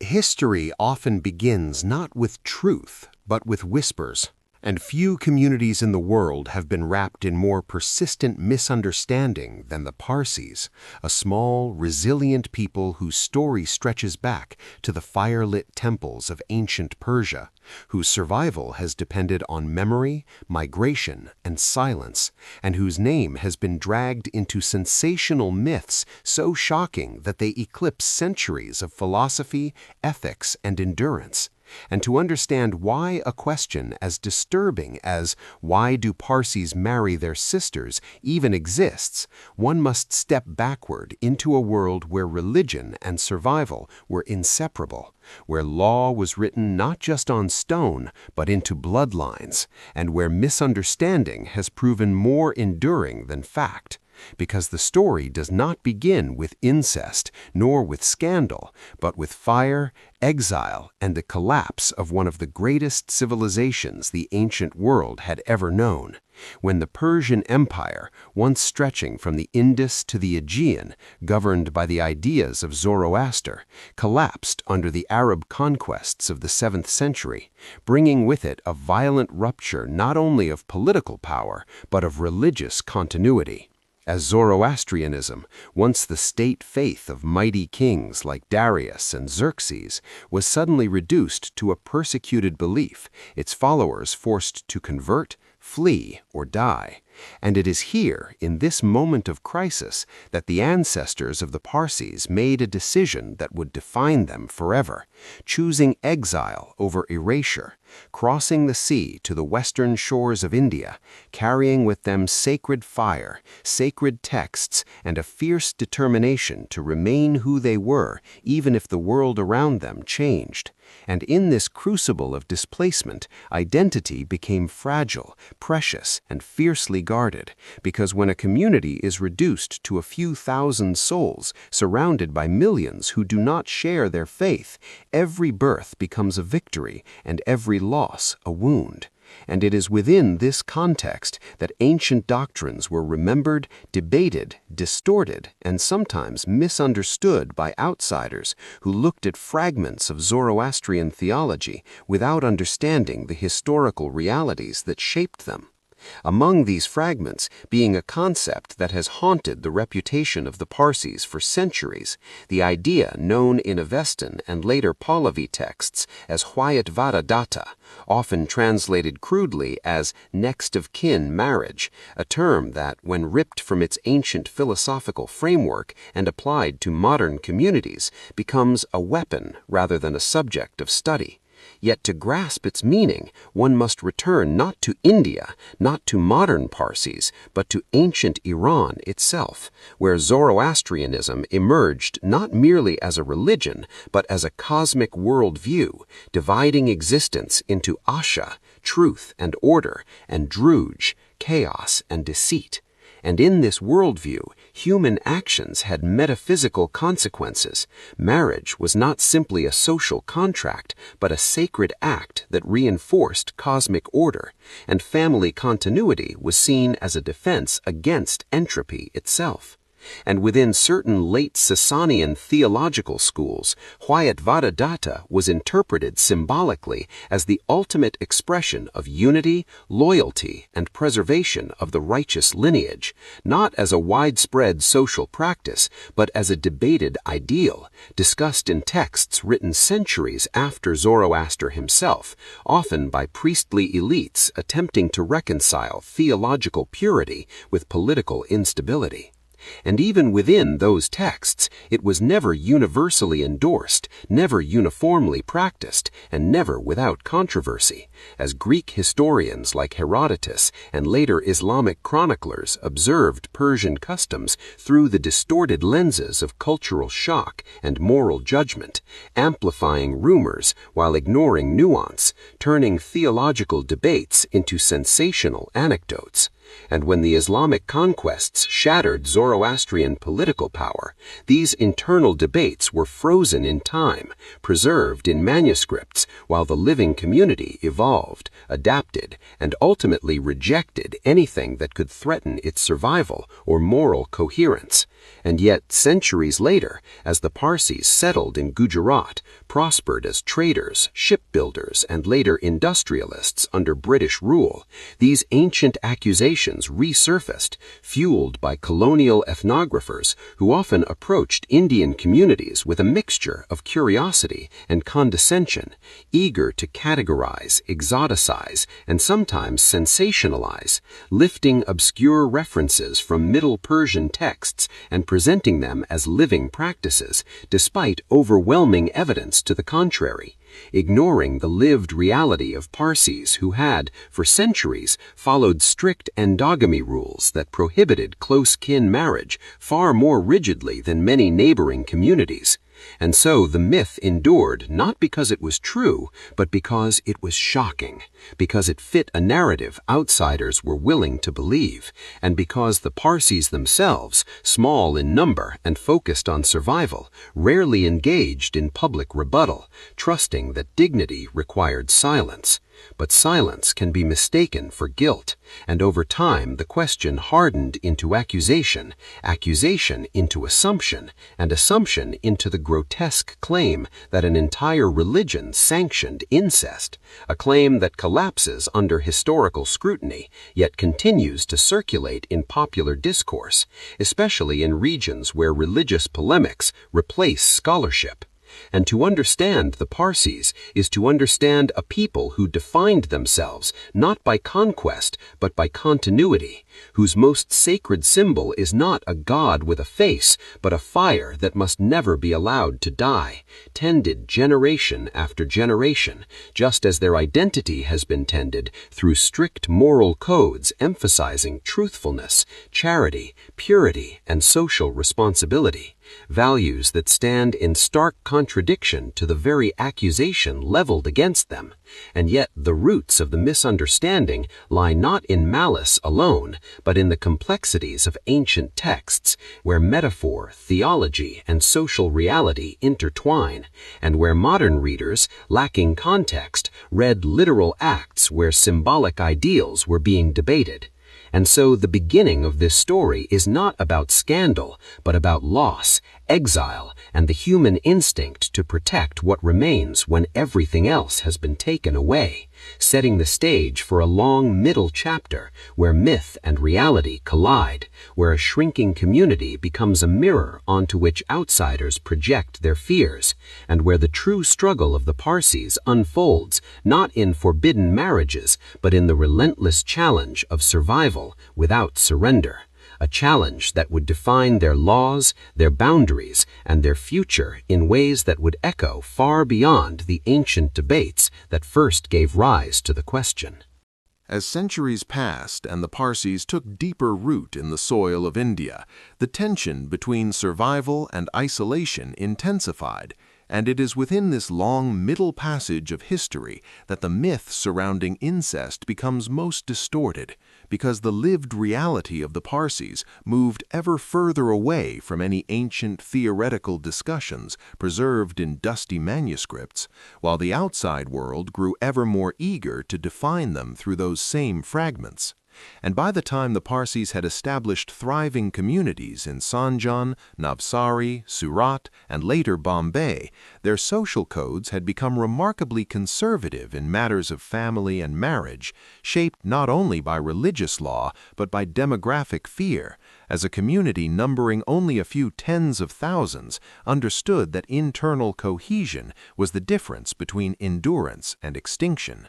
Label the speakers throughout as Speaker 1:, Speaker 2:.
Speaker 1: History often begins not with truth, but with whispers. And few communities in the world have been wrapped in more persistent misunderstanding than the Parsis, a small, resilient people whose story stretches back to the fire-lit temples of ancient Persia, whose survival has depended on memory, migration, and silence, and whose name has been dragged into sensational myths so shocking that they eclipse centuries of philosophy, ethics, and endurance. And to understand why a question as disturbing as "why do Parsis marry their sisters" even exists, one must step backward into a world where religion and survival were inseparable, where law was written not just on stone but into bloodlines, and where misunderstanding has proven more enduring than fact. Because the story does not begin with incest, nor with scandal, but with fire, exile, and the collapse of one of the greatest civilizations the ancient world had ever known, when the Persian Empire, once stretching from the Indus to the Aegean, governed by the ideas of Zoroaster, collapsed under the Arab conquests of the 7th century, bringing with it a violent rupture not only of political power, but of religious continuity. As Zoroastrianism, once the state faith of mighty kings like Darius and Xerxes, was suddenly reduced to a persecuted belief, its followers forced to convert, flee, or die. And it is here, in this moment of crisis, that the ancestors of the Parsis made a decision that would define them forever, choosing exile over erasure, crossing the sea to the western shores of India, carrying with them sacred fire, sacred texts, and a fierce determination to remain who they were, even if the world around them changed. And in this crucible of displacement, identity became fragile, precious, and fiercely guarded, because when a community is reduced to a few thousand souls, surrounded by millions who do not share their faith, every birth becomes a victory, and every loss a wound. And it is within this context that ancient doctrines were remembered, debated, distorted, and sometimes misunderstood by outsiders who looked at fragments of Zoroastrian theology without understanding the historical realities that shaped them. Among these fragments being a concept that has haunted the reputation of the Parsis for centuries, the idea known in Avestan and later Pahlavi texts as Khvaetvadatha, often translated crudely as next of kin marriage, a term that, when ripped from its ancient philosophical framework and applied to modern communities, becomes a weapon rather than a subject of study. Yet to grasp its meaning, one must return not to India, not to modern Parsis, but to ancient Iran itself, where Zoroastrianism emerged not merely as a religion, but as a cosmic worldview, dividing existence into Asha, truth and order, and Druj, chaos and deceit. And in this worldview, human actions had metaphysical consequences. Marriage was not simply a social contract, but a sacred act that reinforced cosmic order, and family continuity was seen as a defense against entropy itself. And within certain late Sasanian theological schools, Khvaetvadatha was interpreted symbolically as the ultimate expression of unity, loyalty, and preservation of the righteous lineage, not as a widespread social practice, but as a debated ideal, discussed in texts written centuries after Zoroaster himself, often by priestly elites attempting to reconcile theological purity with political instability. And even within those texts, it was never universally endorsed, never uniformly practiced, and never without controversy, as Greek historians like Herodotus and later Islamic chroniclers observed Persian customs through the distorted lenses of cultural shock and moral judgment, amplifying rumors while ignoring nuance, turning theological debates into sensational anecdotes. And when the Islamic conquests shattered Zoroastrian political power, these internal debates were frozen in time, preserved in manuscripts, while the living community evolved, adapted, and ultimately rejected anything that could threaten its survival or moral coherence. And yet, centuries later, as the Parsis settled in Gujarat, prospered as traders, shipbuilders, and later industrialists under British rule, these ancient accusations resurfaced, fueled by colonial ethnographers who often approached Indian communities with a mixture of curiosity and condescension, eager to categorize, exoticize, and sometimes sensationalize, lifting obscure references from Middle Persian texts and presenting them as living practices, despite overwhelming evidence to the contrary, ignoring the lived reality of Parsis who had, for centuries, followed strict endogamy rules that prohibited close-kin marriage far more rigidly than many neighboring communities. And so the myth endured not because it was true, but because it was shocking, because it fit a narrative outsiders were willing to believe, and because the Parsis themselves, small in number and focused on survival, rarely engaged in public rebuttal, trusting that dignity required silence. But silence can be mistaken for guilt, and over time the question hardened into accusation, accusation into assumption, and assumption into the grotesque claim that an entire religion sanctioned incest, a claim that collapses under historical scrutiny, yet continues to circulate in popular discourse, especially in regions where religious polemics replace scholarship. And to understand the Parsis is to understand a people who defined themselves not by conquest but by continuity, whose most sacred symbol is not a god with a face, but a fire that must never be allowed to die, tended generation after generation, just as their identity has been tended through strict moral codes emphasizing truthfulness, charity, purity, and social responsibility. Values that stand in stark contradiction to the very accusation leveled against them. And yet the roots of the misunderstanding lie not in malice alone, but in the complexities of ancient texts, where metaphor, theology, and social reality intertwine, and where modern readers, lacking context, read literal acts where symbolic ideals were being debated. And so the beginning of this story is not about scandal, but about loss, exile, and the human instinct to protect what remains when everything else has been taken away, setting the stage for a long middle chapter where myth and reality collide, where a shrinking community becomes a mirror onto which outsiders project their fears, and where the true struggle of the Parsis unfolds not in forbidden marriages, but in the relentless challenge of survival without surrender. A challenge that would define their laws, their boundaries, and their future in ways that would echo far beyond the ancient debates that first gave rise to the question.
Speaker 2: As centuries passed and the Parsis took deeper root in the soil of India, the tension between survival and isolation intensified, and it is within this long middle passage of history that the myth surrounding incest becomes most distorted, because the lived reality of the Parsis moved ever further away from any ancient theoretical discussions preserved in dusty manuscripts, while the outside world grew ever more eager to define them through those same fragments. And by the time the Parsis had established thriving communities in Sanjan, Navsari, Surat, and later Bombay, their social codes had become remarkably conservative in matters of family and marriage, shaped not only by religious law but by demographic fear, as a community numbering only a few tens of thousands understood that internal cohesion was the difference between endurance and extinction.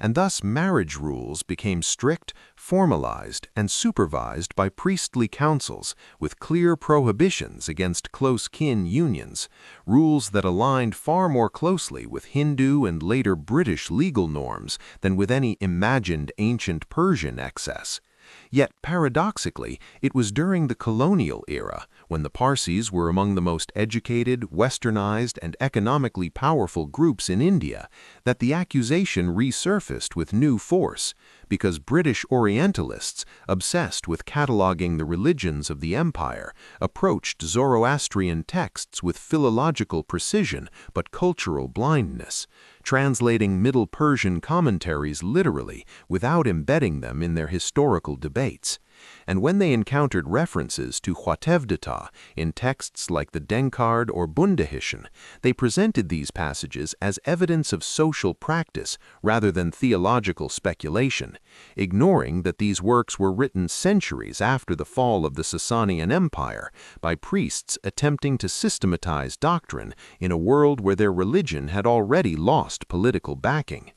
Speaker 2: And thus marriage rules became strict, formalized, and supervised by priestly councils with clear prohibitions against close-kin unions, rules that aligned far more closely with Hindu and later British legal norms than with any imagined ancient Persian excess. Yet, paradoxically, it was during the colonial era, when the Parsis were among the most educated, westernized, and economically powerful groups in India, that the accusation resurfaced with new force, because British Orientalists, obsessed with cataloging the religions of the empire, approached Zoroastrian texts with philological precision but cultural blindness, translating Middle Persian commentaries literally without embedding them in their historical debates. And when they encountered references to Khvaetvadatha in texts like the Denkard or Bundahishan, they presented these passages as evidence of social practice rather than theological speculation, ignoring that these works were written centuries after the fall of the Sasanian Empire by priests attempting to systematize doctrine in a world where their religion had already lost political backing.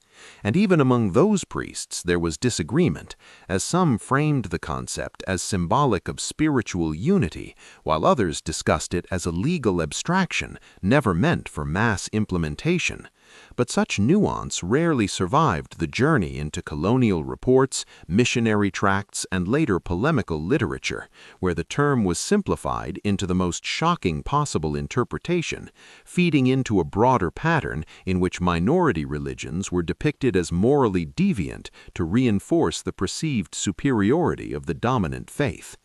Speaker 2: And even among those priests there was disagreement, as some framed the concept as symbolic of spiritual unity, while others discussed it as a legal abstraction never meant for mass implementation. But such nuance rarely survived the journey into colonial reports, missionary tracts, and later polemical literature, where the term was simplified into the most shocking possible interpretation, feeding into a broader pattern in which minority religions were depicted as morally deviant to reinforce the perceived superiority of the dominant faith.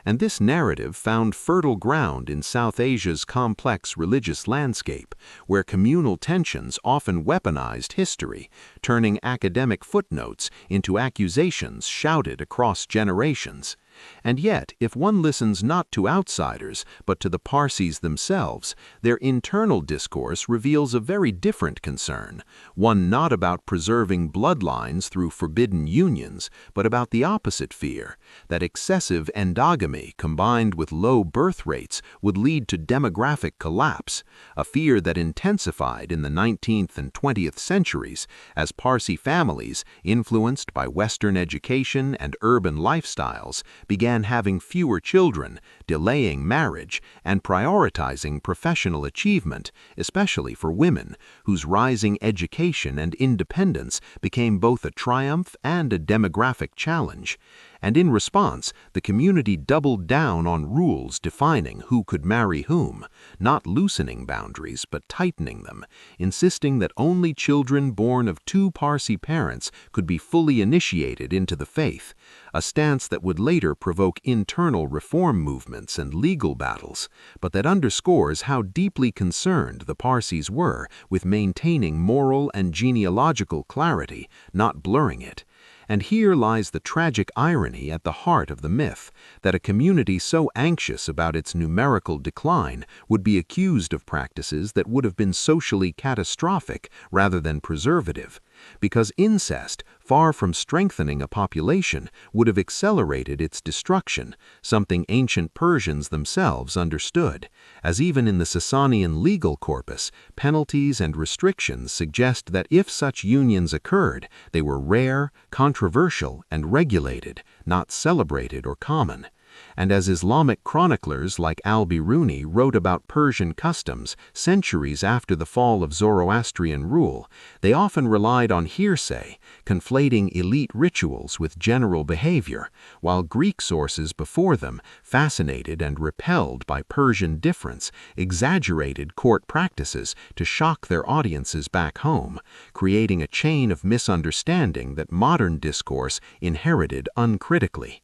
Speaker 2: And this narrative found fertile ground in South Asia's complex religious landscape, where communal tensions often weaponized history, turning academic footnotes into accusations shouted across generations. And yet, if one listens not to outsiders, but to the Parsis themselves, their internal discourse reveals a very different concern, one not about preserving bloodlines through forbidden unions, but about the opposite fear, that excessive endogamy combined with low birth rates would lead to demographic collapse, a fear that intensified in the 19th and 20th centuries as Parsi families, influenced by Western education and urban lifestyles, began having fewer children, delaying marriage, and prioritizing professional achievement, especially for women, whose rising education and independence became both a triumph and a demographic challenge. And in response, the community doubled down on rules defining who could marry whom, not loosening boundaries but tightening them, insisting that only children born of two Parsi parents could be fully initiated into the faith, a stance that would later provoke internal reform movements and legal battles, but that underscores how deeply concerned the Parsis were with maintaining moral and genealogical clarity, not blurring it. And here lies the tragic irony at the heart of the myth, that a community so anxious about its numerical decline would be accused of practices that would have been socially catastrophic rather than preservative, because incest, far from strengthening a population, would have accelerated its destruction, something ancient Persians themselves understood, as even in the Sasanian legal corpus, penalties and restrictions suggest that if such unions occurred, they were rare, controversial, and regulated, not celebrated or common. And as Islamic chroniclers like al-Biruni wrote about Persian customs centuries after the fall of Zoroastrian rule, they often relied on hearsay, conflating elite rituals with general behavior, while Greek sources before them, fascinated and repelled by Persian difference, exaggerated court practices to shock their audiences back home, creating a chain of misunderstanding that modern discourse inherited uncritically.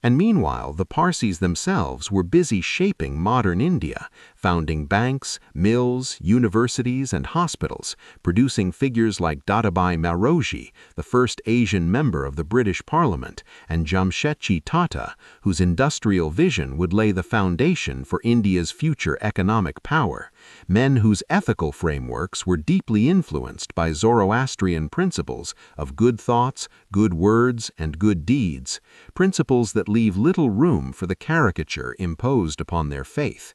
Speaker 2: And meanwhile, the Parsis themselves were busy shaping modern India, founding banks, mills, universities, and hospitals, producing figures like Dadabhai Naoroji, the first Asian member of the British Parliament, and Jamsetji Tata, whose industrial vision would lay the foundation for India's future economic power, men whose ethical frameworks were deeply influenced by Zoroastrian principles of good thoughts, good words, and good deeds, principles that leave little room for the caricature imposed upon their faith.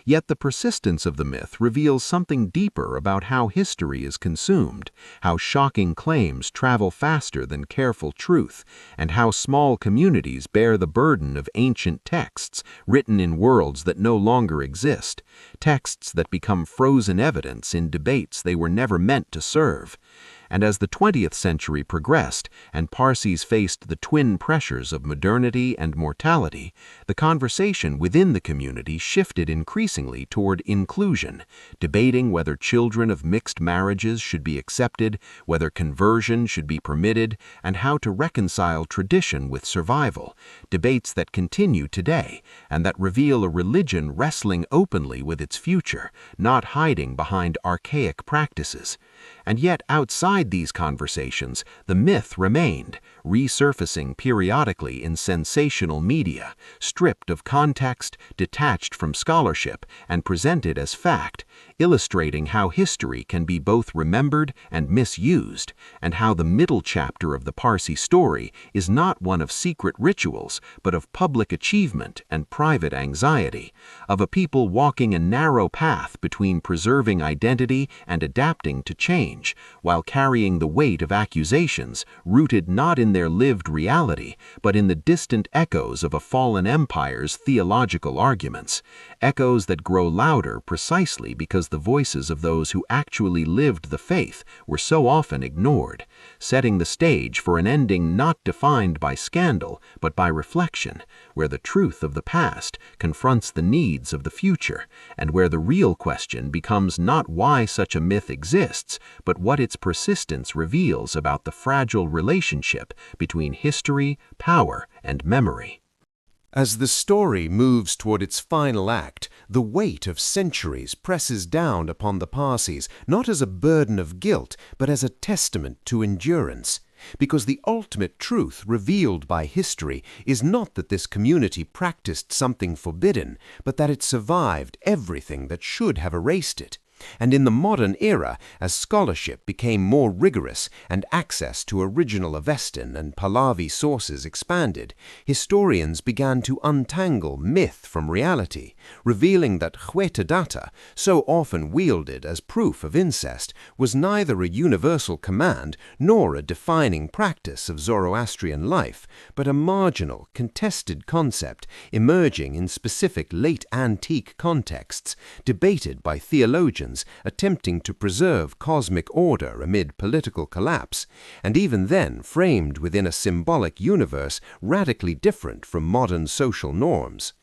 Speaker 2: Yet the persistence of the myth reveals something deeper about how history is consumed, how shocking claims travel faster than careful truth, and how small communities bear the burden of ancient texts written in worlds that no longer exist, texts that become frozen evidence in debates they were never meant to serve. And as the 20th century progressed and Parsis faced the twin pressures of modernity and mortality, the conversation within the community shifted increasingly toward inclusion, debating whether children of mixed marriages should be accepted, whether conversion should be permitted, and how to reconcile tradition with survival, debates that continue today and that reveal a religion wrestling openly with its future, not hiding behind archaic practices. And yet outside these conversations, the myth remained, resurfacing periodically in sensational media, stripped of context, detached from scholarship, and presented as fact, illustrating how history can be both remembered and misused, and how the middle chapter of the Parsi story is not one of secret rituals, but of public achievement and private anxiety, of a people walking a narrow path between preserving identity and adapting to change, while carrying the weight of accusations rooted not in their lived reality, but in the distant echoes of a fallen empire's theological arguments, echoes that grow louder precisely because the voices of those who actually lived the faith were so often ignored, setting the stage for an ending not defined by scandal but by reflection, where the truth of the past confronts the needs of the future, and where the real question becomes not why such a myth exists, but what its persistence reveals about the fragile relationship between history, power, and memory.
Speaker 1: As the story moves toward its final act, the weight of centuries presses down upon the Parsis not as a burden of guilt, but as a testament to endurance. Because the ultimate truth revealed by history is not that this community practiced something forbidden, but that it survived everything that should have erased it. And in the modern era, as scholarship became more rigorous and access to original Avestan and Pahlavi sources expanded, historians began to untangle myth from reality, revealing that Khvaetvadatha, so often wielded as proof of incest, was neither a universal command nor a defining practice of Zoroastrian life, but a marginal, contested concept emerging in specific late antique contexts, debated by theologians attempting to preserve cosmic order amid political collapse, and even then framed within a symbolic universe radically different from modern social norms.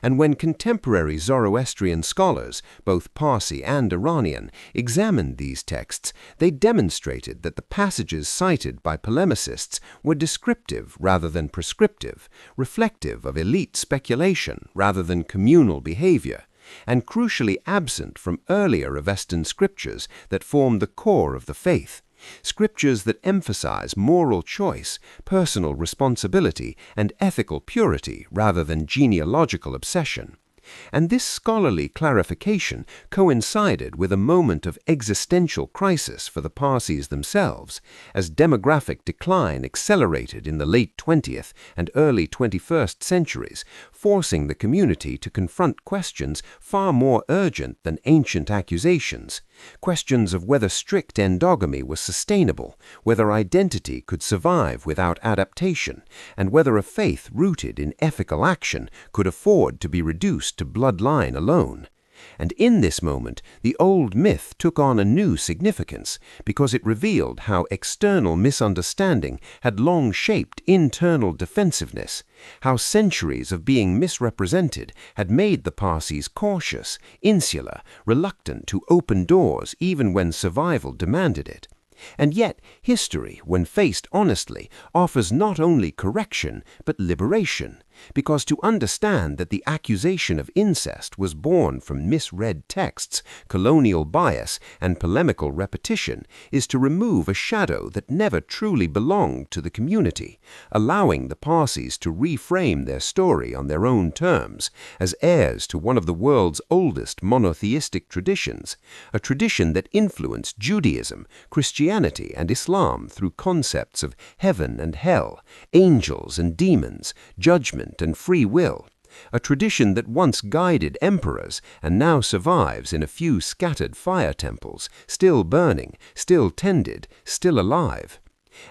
Speaker 1: And when contemporary Zoroastrian scholars, both Parsi and Iranian, examined these texts, they demonstrated that the passages cited by polemicists were descriptive rather than prescriptive, reflective of elite speculation rather than communal behavior, and crucially absent from earlier Avestan scriptures that form the core of the faith, scriptures that emphasize moral choice, personal responsibility, and ethical purity rather than genealogical obsession. And this scholarly clarification coincided with a moment of existential crisis for the Parsis themselves, as demographic decline accelerated in the late 20th and early 21st centuries, forcing the community to confront questions far more urgent than ancient accusations, questions of whether strict endogamy was sustainable, whether identity could survive without adaptation, and whether a faith rooted in ethical action could afford to be reduced to bloodline alone. And in this moment, the old myth took on a new significance, because it revealed how external misunderstanding had long shaped internal defensiveness, how centuries of being misrepresented had made the Parsis cautious, insular, reluctant to open doors even when survival demanded it. And yet, history, when faced honestly, offers not only correction, but liberation, because to understand that the accusation of incest was born from misread texts, colonial bias, and polemical repetition is to remove a shadow that never truly belonged to the community, allowing the Parsis to reframe their story on their own terms, as heirs to one of the world's oldest monotheistic traditions, a tradition that influenced Judaism, Christianity, and Islam through concepts of heaven and hell, angels and demons, judgment and free will, a tradition that once guided emperors and now survives in a few scattered fire temples, still burning, still tended, still alive.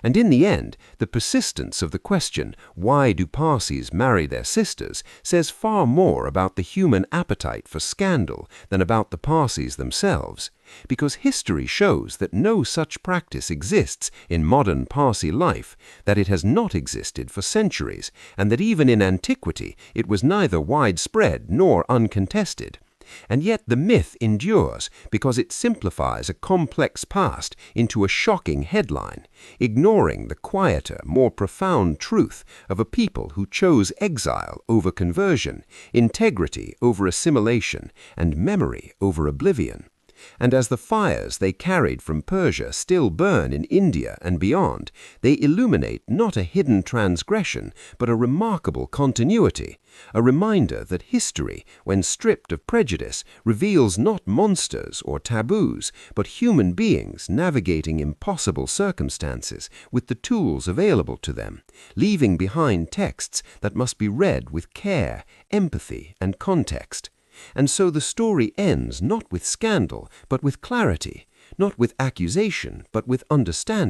Speaker 1: And in the end, the persistence of the question, why do Parsis marry their sisters, says far more about the human appetite for scandal than about the Parsis themselves, because history shows that no such practice exists in modern Parsi life, that it has not existed for centuries, and that even in antiquity it was neither widespread nor uncontested. And yet the myth endures because it simplifies a complex past into a shocking headline, ignoring the quieter, more profound truth of a people who chose exile over conversion, integrity over assimilation, and memory over oblivion. And as the fires they carried from Persia still burn in India and beyond, they illuminate not a hidden transgression, but a remarkable continuity, a reminder that history, when stripped of prejudice, reveals not monsters or taboos, but human beings navigating impossible circumstances with the tools available to them, leaving behind texts that must be read with care, empathy, and context. And so the story ends not with scandal, but with clarity, not with accusation, but with understanding.